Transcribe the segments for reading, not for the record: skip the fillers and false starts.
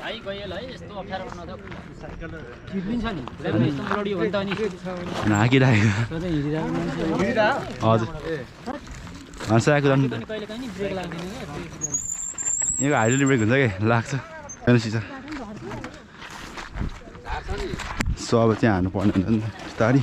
यहाँको hydraulic brake हुन्छ कि लाग्छ सो अब चाहिँ हान्नु पर्ने हुन्छ नि बिस्तारी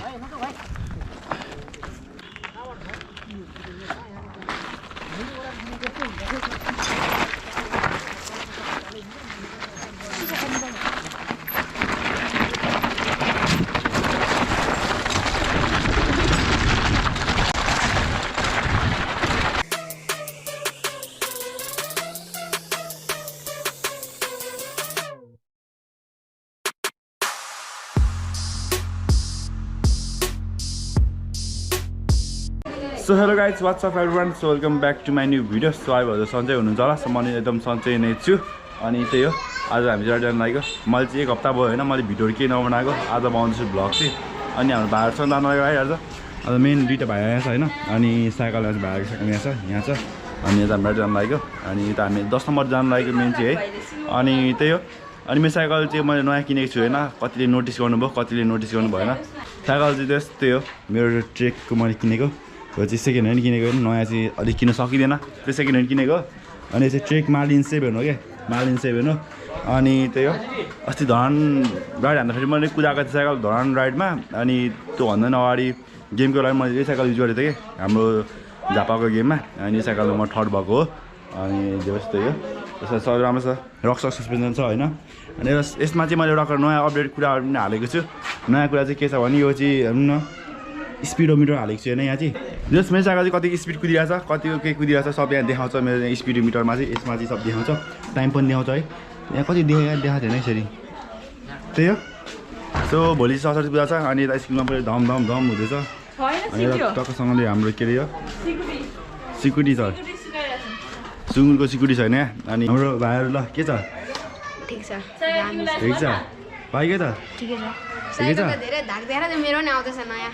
so hello guys what's up everyone so welcome back to my new video so आई भएर सन्चै हुनुहुन्छ होला सो म एकदम सन्चै नै छु अनि त्यही हो आज हामी चाहिँ जान लागेको मैले चाहिँ 1 हप्ता भयो होइन मैले भिडियोहरू केही नबनाएको आज बनाउँदैछु भ्लग चाहिँ अनि हाम्रो भाइहरूसँग जानु लागेको है आज मेन दुईवटा भाइ यहाँ छ होइन अनि साइकलमा चाहिँ भाइको साइकल यहाँ छ अनि यता हाम्रो जानु लागेको अनि यता हामी 10 नम्बर जानु लागेको मेन चाहिँ है अनि त्यही हो अनि मेरो साइकल चाहिँ मैले नयाँ किनेको छु होइन कतिले नोटिस गर्नुभयो कतिले नोटिस गर्नु भएन साइकल चाहिँ त्यस्तै हो मेरो ट्रेकको मैले किनेको हो चाहिँ सेकेन्ड ह्यान्ड किनेको होइन नयाँ चाहिँ अलिक किन्न सकिँदैन त्यो सेकेन्ड ह्यान्ड किनेको अनि चाहिँ ट्रेक मार्लिन 7 हो क्या मार्लिन 7 हो अनि त्यही हो अस्ति धरान राइड हान्दाखेरि मैले कुदाएको थिएँ साइकल धरान राइडमा अनि त्यो भन्दैन अगाडि गेमको लागि मैले यही साइकल युज गरेको थिएँ कि हाम्रो झापाको गेममा अनि साइकलमा म थर्ड भएको हो अनि जे होस् त्यही हो त्यसमा सबै राम्रो छ रक्स सस्पेन्सन छ होइन अनि यसमा चाहिँ मैले एउटा नयाँ अपडेट कुराहरू पनि हालेको छु नयाँ कुरा चाहिँ के छ भने यो चाहिँ हेर्नु न स्पिडोमिटर हालेको छु होइन यहाँ चाहिँ जस मेरो साइकल चाहिँ कति स्पिड कुदिरहेछ कतिको केही कुदिरहेछ सब यहाँ देखाउँछ मेरो यहाँ स्पिडोमिटरमा चाहिँ यसमा चाहिँ सब देखाउँछ टाइम पनि देखाउँछ है यहाँ कति देखाएको थिएन यसरी त्यही हो सो भोलि सरस्वती पूजा छ अनि यता स्कुलमा पनि धम हुँदैछ अनि टक्कसँगले हाम्रो के अरे यो सिक्युरिटी छ सुँगुरको सिक्युरिटी छैन यहाँ अनि हाम्रो भाइहरू ल के छ ठिक छ भाइ के त ठिकै छ धेरै धाक देखेर चाहिँ मेरो नि आउँदैछ नयाँ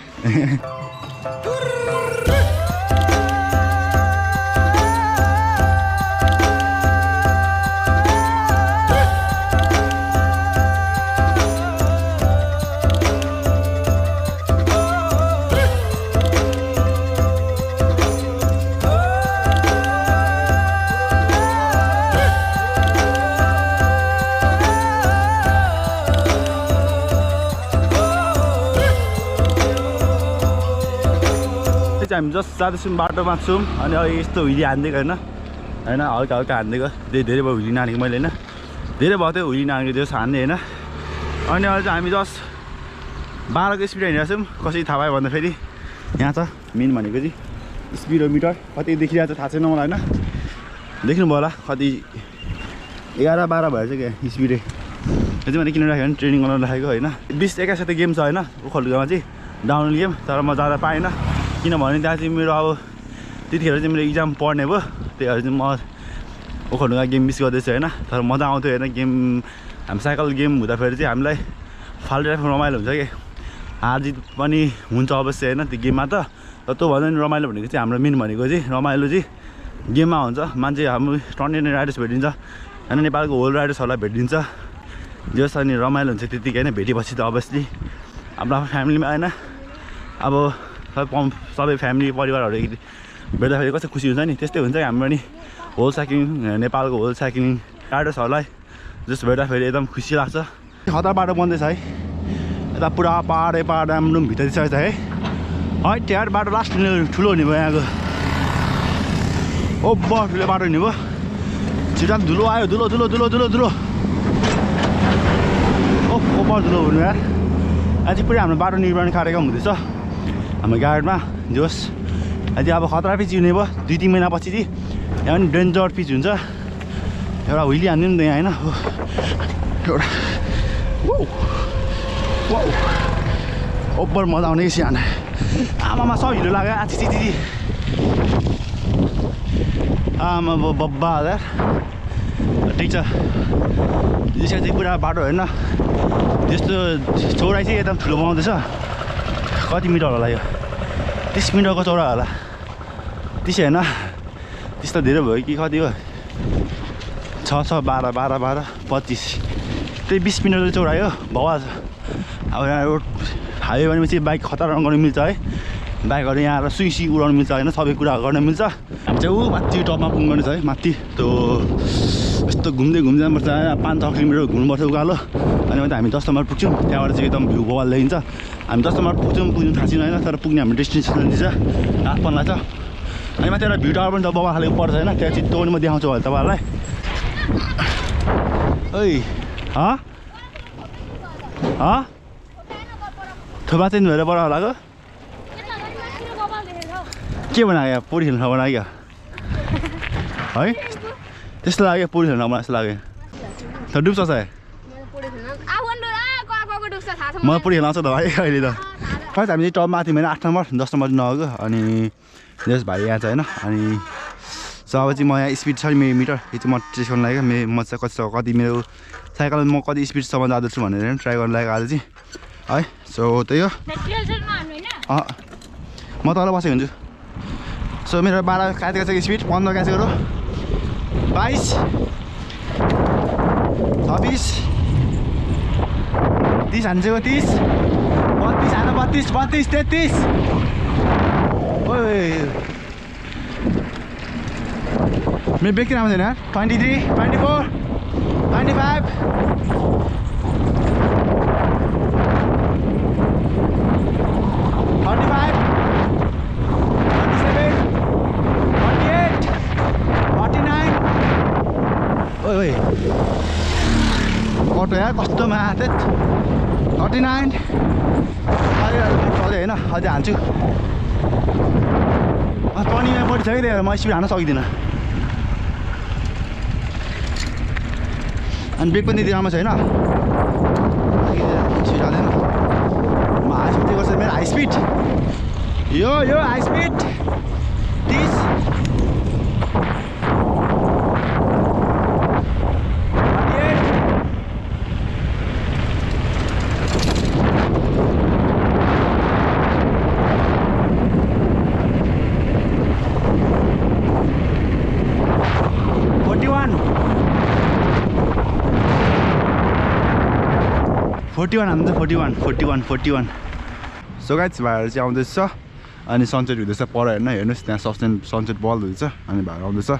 हामी जस्ट जाँदैछौँ बाटोमा छौँ अनि अब यस्तो हुइली हानिदिएको होइन हल्का हानिदिएको धेरै भयो हुइली नानेको मैले होइन धेरै भयो त्यो हुइली नानेको जस्तो हान्ने होइन अनि अहिले चाहिँ हामी जस्ट 12को स्पिड हिँडिरहेको छौँ कसरी थाहा भयो भन्दाखेरि यहाँ छ मेन भनेको चाहिँ स्पिडोमिटर कति देखिरहेको छ थाहा छैन मलाई होइन देख्नुभयो होला कति 11-12 भएछ क्या स्पिडै त्यो चाहिँ मैले किनेर राखेको होइन ट्रेनिङ गर्न राखेको होइन 20-21 गेम छ होइन उखलगाउँमा चाहिँ डाउनलोड गेम तर म जाँदा पाएन किनभने त्यहाँ चाहिँ मेरो अब त्यतिखेर चाहिँ मेरो इक्जाम पढ्ने भयो त्यही भएर चाहिँ म ओखलढुङ्गा गेम मिस गर्दैछु होइन तर मजा आउँथ्यो होइन गेम हामी साइकल गेम हुँदाखेरि चाहिँ हामीलाई फाल्टो टाइपको रमाइलो हुन्छ कि हार जित पनि हुन्छ अवश्य होइन त्यो गेममा त त्यो भन्दा नि रमाइलो भनेको चाहिँ हाम्रो मेन भनेको चाहिँ रमाइलो चाहिँ गेममा हुन्छ मान्छे हाम्रो टन्ने राइडर्स भेटिन्छ होइन नेपालको होल राइडर्सहरूलाई भेटिन्छ जस अनि रमाइलो हुन्छ त्यतिकै होइन भेटेपछि त अभियसली आफ्नो आफ्नो फ्यामिलीमा होइन अब सबै फ्यामिली परिवारहरू भेट्दाखेरि कस्तो खुसी हुन्छ नि त्यस्तै हुन्छ हाम्रो नि होल साइक्लिङ नेपालको होल साइक्लिङ राइडर्सहरूलाई जस्तो भेट्दाखेरि एकदम खुसी लाग्छ खतरा बाटो बन्दैछ है यता पुरा पाहाडै पाहाड राम्रो भित्र छ है त्यहाँ बाटो लास्ट ठुलो हुने भयो यहाँको ओभर ठुलो बाटो हुने भयो छिटो धुलो आयो धुलो ओभर धुलो हुनु यार आज पुरै हाम्रो बाटो निर्माण कार्यक्रम हुँदैछ हाम्रो गाडीमा जोस् अहिले अब खतरा पिच हुने भयो 2-3 महिनापछि चाहिँ यहाँ पनि डेन्जर पिच हुन्छ एउटा हुइली हान्ने नि त यहाँ होइन एउटा ओभर मजा आउने कि हान्ने आमामा सब हिलो लाग्यो आछि आमा बब्बा हजार ठिक छ यसो चाहिँ पुरा बाटो होइन त्यस्तो चौडाइ चाहिँ एकदम ठुलो बनाउँदैछ कति मिटर होला यो 30 मिटरको चौडा होला त्यसै होइन त्यस्तो धेरै भयो कि कति हो 6, 12, 12, 25 यस्तै 20 मिनटले चौडायो भवा छ। अब यहाँ रोड हाइवे भनेपछि बाइक खतरा गर्न मिल्छ है, बाइकहरू यहाँ आएर सुइसी उडाउनु मिल्छ होइन, सबै कुरा गर्न मिल्छ। हामी चाहिँ ऊ माथि टपमा पुग्नु छ है, माथि त्यो यस्तो घुम्दै जानुपर्छ, 5-6 किलोमिटर घुम्नुपर्छ उकालो। अनि मात्रै हामी 10 नम्बर पुग्छौँ, त्यहाँबाट चाहिँ एकदम भ्यू बवाल देखिन्छ। हामी 10 नम्बर पुग्नु थाहा छैन होइन, तर पुग्ने हाम्रो डेस्टिनेसन दिन्छ आफन्ला छ। अनि माथि एउटा भ्यू टावर पनि छ बवाल खालेको पर्छ होइन, त्यहाँ चाहिँ त्यो पनि म देखाउँछु होला तपाईँहरूलाई। ओइ थोपा चाहिँ भएर बडा होला के बनायो पोरी खेल्न बनायो क्या है, त्यस्तो लाग्यो पोरी खेल्न बनायो जस्तो लाग्यो। त डुब्छ चाहिँ मलाई पोरी खेल्न आउँछ त भाइ अहिले त। फर्स्ट हामी चाहिँ टप माथि होइन 8 नम्बर 10 नम्बर नगएको। अनि यस भाइ यहाँ छ होइन। अनि सो अब चाहिँ म यहाँ स्पिड छ मेरो मिटर, यो चाहिँ म टेस्ट गर्नु लाग्यो म चाहिँ कति मेरो साइकलमा म कति स्पिडसम्म जाँदैछु भनेर ट्राई गर्नु लाग्यो आज चाहिँ है। सो त्यही हो, म तल बसेको हुन्छु। सो मेरो 12 काटेको छ स्पिड, 15 काटेको 22 26 30 हान्छेको 30 32 हान 32 32 33 मेरो ब्रेक किन आउँदैन यार। 23 24 25 45 47 48 49 ओइ अटो यार कस्तो माथि 39 होइन अझै हान्छु। टर्निङमा परिसक्यो त्यही म स्पिड हान्न सक्दिनँ। अनि ब्रेक पनि राम्रो छैन, स्पिड हाल्दैन। म हाई स्पिड गर्छ मेरो हाई स्पिड यो हाई स्पिड 30 41 हान्छ 41। सो गाइस भाइहरू चाहिँ आउँदैछ अनि सनसेट हुँदैछ पर हेर्न, हेर्नुहोस् त्यहाँ सनसेट बल हुँदैछ अनि भाइहरू आउँदैछ।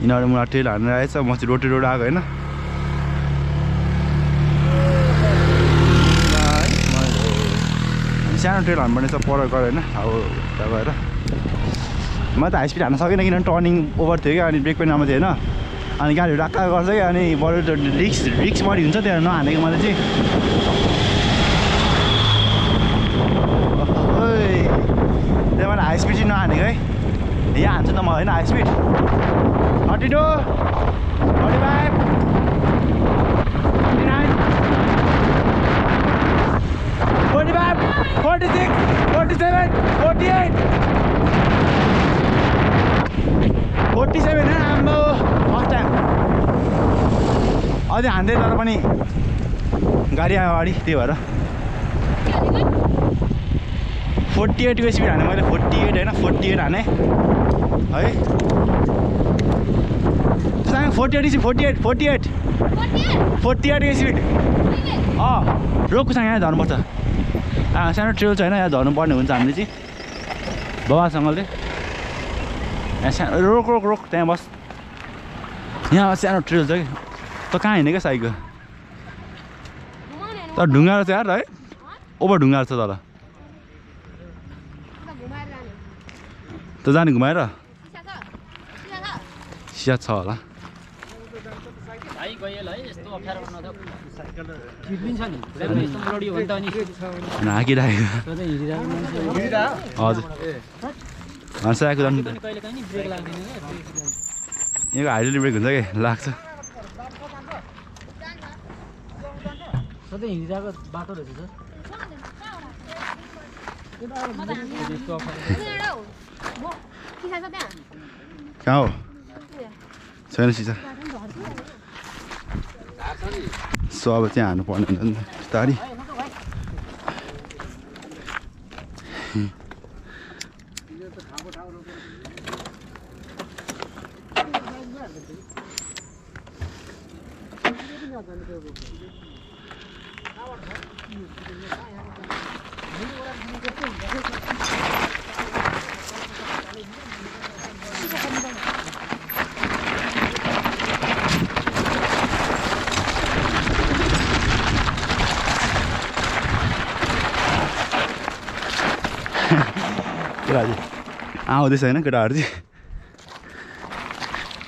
यिनीहरू मलाई ट्रेल हानेर आएछ, म चाहिँ रोड आएको होइन। सानो ट्रेल हान्नुपर्ने छ पर गएर होइन, अब त्यहाँ गएर म त हाई स्पिड हान्न सकेन किनभने टर्निङ ओभर थियो क्या, अनि ब्रेक पनि राम्रो थियो होइन। अनि गाडीहरू डाक्का गर्छ कि अनि बरु त रिक्स बढी हुन्छ त्यहाँ नहानेको मैले चाहिँ। त्यहाँबाट हाई स्पिड चाहिँ नहानेको है, यहाँ हान्छु त म होइन हाई स्पिड 32 45 49 45 46 47 48 47 हाम्रो फर्स्ट टाइम अझै हान्दै तर पनि गाडी आयो अगाडि, त्यही भएर 48 को स्पिड हाने मैले 48 होइन 48 हाने है। 48 को स्पिड रोक्कुसँग यहाँ झर्नुपर्छ। सानो ट्रेल छ होइन, यहाँ झर्नुपर्ने हुन्छ हामीले चाहिँ बाबासँगले। यहाँ सानो रोक त्यहाँ बस, यहाँ सानो ट्रेल छ कि त कहाँ हिँड्ने क्या साइकल तर ढुङ्गा छ यार है, ओभर ढुङ्गा छ तर त जाने घुमाएर सिया छ होला। हजुर साइकल जानु यहाँको हाइड्रोलिक ब्रेक हुन्छ कि लाग्छ। सधैँ हिँडिरहेको बाटो रहेछ सर। कहाँ हो छैन सिसा। सो अब चाहिँ हान्नु पर्ने हुन्छ नि बिस्तारी। केटाहरू आउँदैछ होइन केटाहरू चाहिँ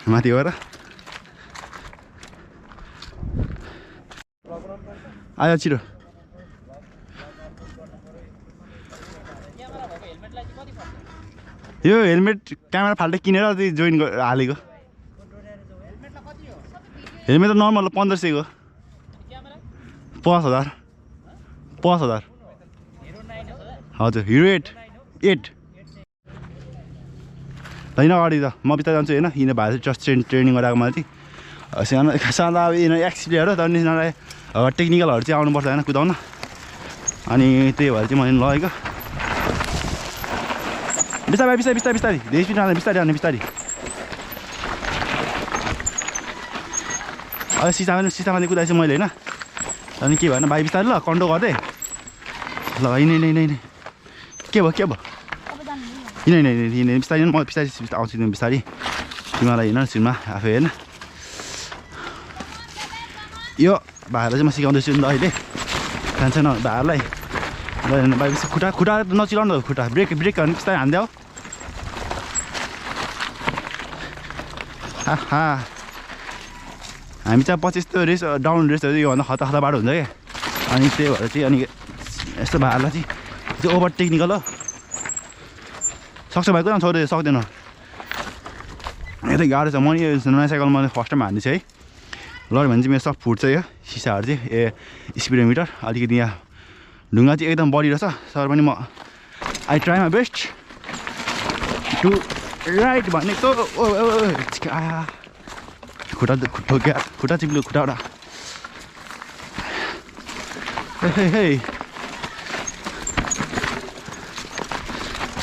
माथि गएर आयो छिटो यो हेलमेट क्यामेरा फाल्टै किनेर चाहिँ जोइन हालेको हेलमेट त नर्मल 1500 को 5000 5000 हजुर हिरो 8 होइन अगाडि त म बिस्तारै जान्छु होइन यिनीहरू भाइ चाहिँ जस्ट ट्रेनिङ गराएको मैले चाहिँ सानो अब यिनीहरू एक्सिडेन्ट हो तर यिनीहरूलाई टेक्निकलहरू चाहिँ आउनुपर्छ होइन कुदाउन अनि त्यही भएर चाहिँ मैले लगेको बिस्तारै बिस्तारै बिस्तारै बिस्तारै धेरै स्पिड जाँदैन बिस्तारै जाने बिस्तारै अहिले सिसामा कुदाएछु मैले होइन अनि के भएन भाइ बिस्तारै ल कन्ट्रोल गर्दै ल यिनै के भयो यिनै बिस्तारै म बिस्तारै आउँछु तिमी बिस्तारै तिमीलाई हिँड सिनमा आफै होइन यो भाइहरूलाई चाहिँ म सिकाउँदैछु नि त अहिले जान्छ न भाइहरूलाई भाइ खुट्टा नचिलाउनु न खुट्टा ब्रेकहरू बिस्तारै हान्दियो हा हामी चाहिँ 25 त्यो रेस डाउन रेसहरू योभन्दा खतरा बाटो हुन्छ क्या अनि त्यही भएर चाहिँ अनि यस्तो भाइहरूलाई चाहिँ ओभर टेक्निकल हो सक्छ भाइ कुदाउन छोड्दै सक्दैन यतै गाह्रो छ म नि नयाँ साइकल मैले फर्स्ट टाइम हान्दैछु है लड्यो भने चाहिँ मेरो सब फुट्छ यो सिसाहरू चाहिँ स्पिडोमिटर अलिकति यहाँ ढुङ्गा चाहिँ एकदम बढी रहेछ तर पनि म I try my best to write भनेको खुट्टा ठोक्या खुट्टा चिप्लो खुट्टाबाट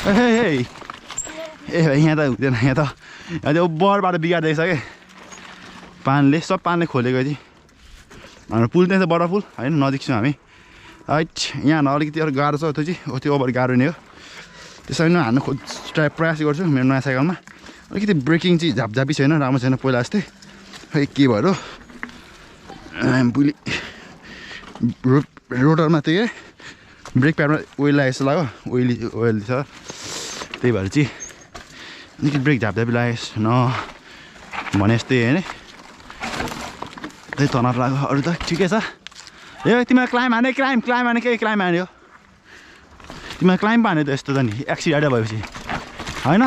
ए यहाँ त हुँदैन यहाँ त बरबाट बिगार्दैछ क्या पानले सब पानले खोलेको चाहिँ हाम्रो पुल त्यहाँ छ बडा पुल होइन नजिक छौँ हामी हाइट यहाँ अलिकति अरू गाह्रो छ त्यो चाहिँ त्यो ओभर गाह्रो नै हो त्यसरी नै हान्नु प्रयास गर्छु मेरो नयाँ साइकलमा अलिकति ब्रेकिङ चाहिँ झापझापी छैन राम्रो छैन पहिला जस्तै खै के भयो पुली रोटरमा त्यही ब्रेक प्याडमा ओइल लागेको जस्तो लाग्यो ओइल छ त्यही भएर चाहिँ अलिकति ब्रेक झापझापी लागेको न भने जस्तै होइन त्यही तनाव लाग्यो अरू त ठिकै छ ए तिमीलाई क्लाइम हाने केही क्लाइम हान्यो तिमीलाई क्लाइम पो हान्यो त यस्तो त नि एक्सिडेन्ट भएपछि होइन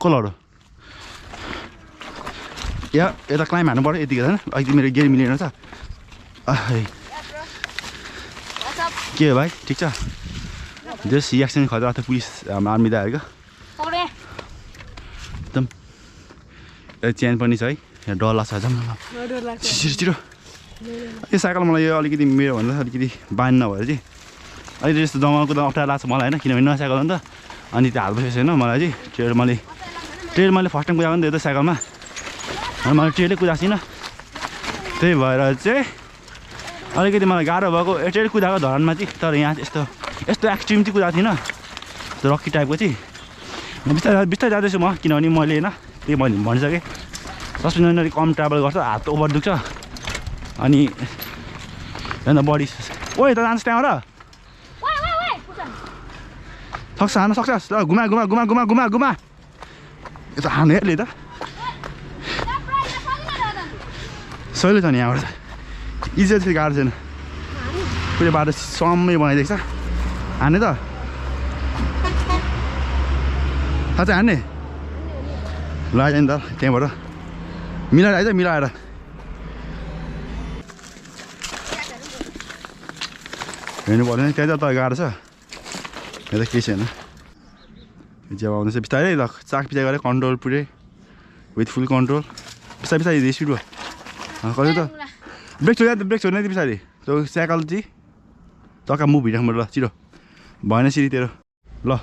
कसलहरू यता क्लाइम हान्नु पऱ्यो यतिकै होइन अलिकति मेरो गेम मिलेन छ के हो भाइ ठिक छ जस रियाक्सन खतरा थियो पुलिस आर्मी त आएको एकदम चेन पनि छ है यहाँ डर लाग्छ छिटो यो साइकल मलाई यो अलिकति मेरो भन्दा अलिकति बानी नभएर चाहिँ अलिकति यस्तो जङ्गल कुदाउनु अप्ठ्यारो लाग्छ मलाई होइन किनभने नयाँ साइकल हो नि त अनि त्यो हात बसेको छैन मलाई चाहिँ ट्रेल मैले फर्स्ट टाइम कुदाएको नि त यो साइकलमा अनि मैले ट्रेलै कुदाएको छैन त्यही भएर चाहिँ अलिकति मलाई गाह्रो भएको ट्रेल कुदाएको धरानमा चाहिँ तर यहाँ यस्तो एक्सट्रिम चाहिँ कुदाएको थिइनँ त्यो रक्की टाइपको चाहिँ बिस्तारै जाँदैछु म किनभने मैले होइन त्यही मैले भनिसकेँ सस्पेन्सन अलिक कम ट्राभल गर्छ हात ओभर दुख्छ अनि हेर्न बडी ओइ त जान्छ त्यहाँबाट सक्छ हान्न सक्छ ल घुमा यो त हान्ने हेर्ले त सहिलो छ नि यहाँबाट इजी चाहिँ गाह्रो छैन पुरै बाटो सम्मै बनाइदिएको छ हान्ने त साँच्चै हान्ने ल आइज नि त त्यहाँबाट मिलाएर आइज मिलाएर हेर्नु पर्दैन त्यहाँ चाहिँ त गाह्रो छ यहाँ त केही छैन जब आउँदैछ बिस्तारै ल चाक पिछा गरेर कन्ट्रोल पुरै विथ फुल कन्ट्रोल बिस्तारै स्पिड भयो कति त ब्रेक छोड्ने त पछाडि त्यो साइकल चाहिँ चक्का मुभ हिँड्नु ल छिटो भएन सिरी तेरो ल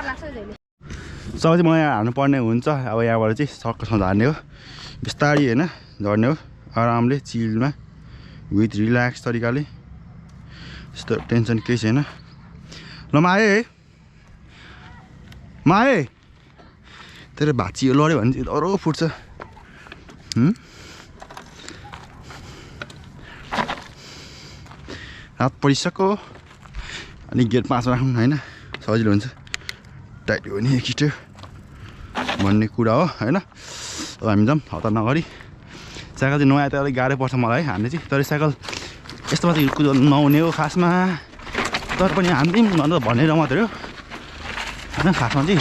डर लाग्छ जहिले सब चाहिँ मलाई हार्नु पर्ने हुन्छ अब यहाँबाट चाहिँ सक्कसम्म हार्ने हो बिस्तारै होइन झर्ने हो आरामले चिलमा विथ रिल्याक्स तरिकाले यस्तो टेन्सन केही छैन ल माए है माए तेरो भाँची यो लड्यो भने चाहिँ डह्रो फुट्छ रात परिसक्यो अनि गेट 5 राख्नु होइन सजिलो हुन्छ टाइट हो नि छिटो भन्ने कुरा हो होइन अब हामी जाऊँ हतार नगरी साइकल चाहिँ नआए त अलिक गाह्रो पर्छ मलाई हान्ने चाहिँ तर साइकल यस्तोमा चाहिँ कुदाउनु नहुने हो खासमा तर पनि हान्दिउँ भनेर भनेर मात्रै हो होइन खासमा चाहिँ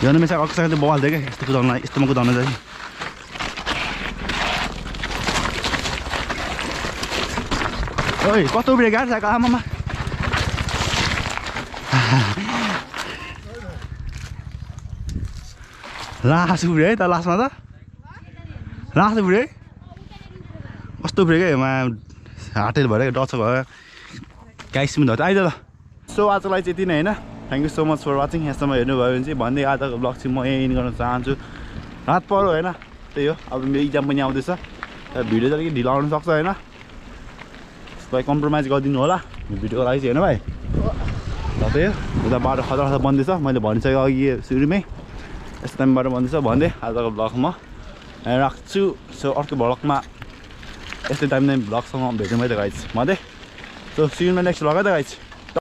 झन् मेरो साइकल चाहिँ बल दियो क्या यस्तो कुदाउनु यस्तोमा कुदाउनु चाहिँ ओइ कस्तो उब्रेको गाडी साइकल आमामा लास उब्रे है त लास्टमा त लास उब्रे कस्तो उब्रेको है हाटेल भएर डच भयो गाइस पनि आइज ल सो आजलाई चाहिँ यति नै होइन thank you so much for watching यहाँसम्म हेर्नुभयो भने चाहिँ भन्दै आजको ब्लग चाहिँ म यहीँ गर्न चाहन्छु रात पऱ्यो होइन त्यही हो अब मेरो इक्जाम पनि आउँदैछ भिडियो चाहिँ अलिकति ढिलो आउनु सक्छ होइन तपाईँ कम्प्रोमाइज गरिदिनु होला भिडियोको लागि चाहिँ होइन भाइ ल त्यही हो उता बाटो खतरा खतरा बन्दैछ मैले भनिसकेँ अघि सुरुमै यस्तो टाइम बाटो बन्दैछ भन्दै आजको ब्लग म राख्छु सो अर्को भ्लगमा यस्तै टाइम नै भ्लगसँग भेट्नु मैले गाइज भन्दै so see you in my next vlog है त गाइज